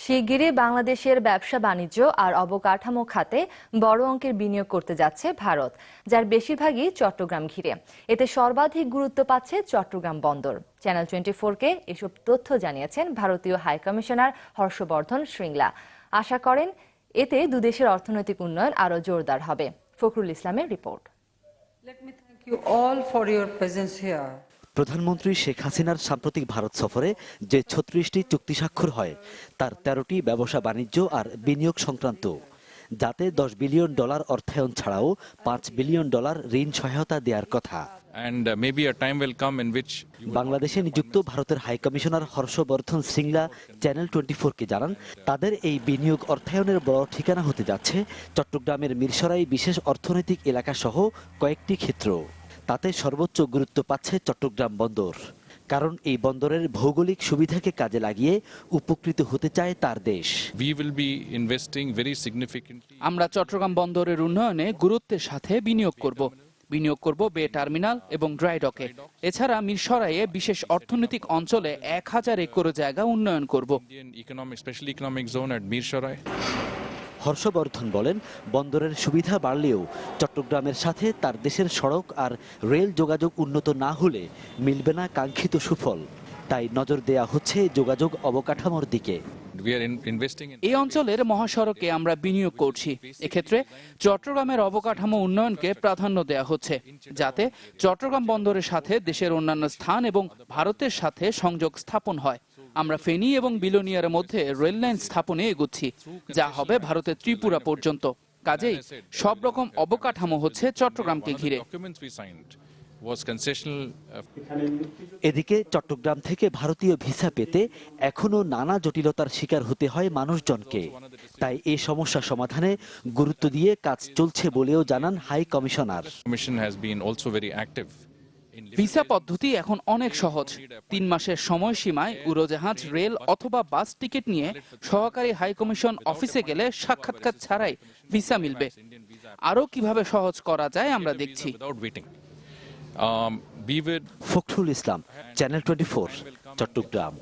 শিগগিরই বাংলাদেশের ব্যবসা বাণিজ্য আর অবকাঠামো খাতে বড় অঙ্কের বিনিয়োগ করতে যাচ্ছে ভারত, যার বেশিরভাগই চট্টগ্রাম ঘিরে। এতে সর্বাধিক গুরুত্ব পাচ্ছে চট্টগ্রাম বন্দর। চ্যানেল 24-কে এসব তথ্য জানিয়েছেন ভারতীয় হাইকমিশনার হর্ষবর্ধন শ্রীংলা। আশা করেন এতে দুদেশের অর্থনৈতিক উন্নয়ন আরও জোরদার হবে। ফখরুল ইসলামের রিপোর্ট। প্রধানমন্ত্রী শেখ হাসিনার সাম্প্রতিক ভারত সফরে যে ৩৬টি চুক্তি স্বাক্ষর হয় তার ১৩টি ব্যবসা বাণিজ্য আর বিনিয়োগ সংক্রান্ত, যাতে $10 বিলিয়ন অর্থায়ন ছাড়াও $5 বিলিয়ন ঋণ সহায়তা দেওয়ার কথা। বাংলাদেশে নিযুক্ত ভারতের হাইকমিশনার হর্ষবর্ধন শ্রীংলা চ্যানেল 24-কে জানান, তাদের এই বিনিয়োগ অর্থায়নের বড় ঠিকানা হতে যাচ্ছে চট্টগ্রামের মিরসরাই বিশেষ অর্থনৈতিক এলাকা সহ কয়েকটি ক্ষেত্র। তাতে সর্বোচ্চ গুরুত্ব পাচ্ছে চট্টগ্রাম বন্দর, কারণ এই বন্দরের ভৌগোলিক সুবিধাকে কাজে লাগিয়ে উপকৃত হতে চায় তার দেশ। আমরা চট্টগ্রাম বন্দরের উন্নয়নে গুরুত্বের সাথে বিনিয়োগ করব বে টার্মিনাল এবং ড্রাই ডকে। এছাড়া মিরসরাইয়ে বিশেষ অর্থনৈতিক অঞ্চলে 1000 একর জায়গা উন্নয়ন করব। হর্ষবর্ধন বলেন, বন্দরের সুবিধা বাড়লেও চট্টগ্রামের সাথে তার দেশের সড়ক আর রেল যোগাযোগ উন্নত না হলে মিলবে না কাঙ্ক্ষিত সুফল। তাই নজর দেয়া হচ্ছে যোগাযোগ অবকাঠামোর দিকে। এই অঞ্চলের মহাসড়কে আমরা বিনিয়োগ করছি। এক্ষেত্রে চট্টগ্রামের অবকাঠামো উন্নয়নকে প্রাধান্য দেওয়া হচ্ছে, যাতে চট্টগ্রাম বন্দরের সাথে দেশের অন্যান্য স্থান এবং ভারতের সাথে সংযোগ স্থাপন হয়। আমরা ফেনী এবং বিলোনিয়ার মধ্যে রেল লাইন স্থাপনে এগুচ্ছি, যা হবে ভারতের ত্রিপুরা পর্যন্ত। কাজেই সব রকম অবকাঠামো হচ্ছে চট্টগ্রামকে ঘিরে। এদিকে চট্টগ্রাম থেকে ভারতীয় ভিসা পেতে এখনো নানা জটিলতার শিকার হতে হয় মানুষজনকে। তাই এই সমস্যা সমাধানে গুরুত্ব দিয়ে কাজ চলছে বলেও জানান হাই কমিশনার। ভিসা পদ্ধতি এখন অনেক সহজ। 3 মাসের সময়সীমায় উড়োজাহাজ, রেল অথবা বাস টিকিট নিয়ে সহকারী হাইকমিশন অফিসে গেলে সাক্ষাৎকার ছাড়াই ভিসা মিলবে। আরও কিভাবে সহজ করা যায় আমরা দেখছি। ফখরুল ইসলাম, চ্যানেল 24, চট্টগ্রাম।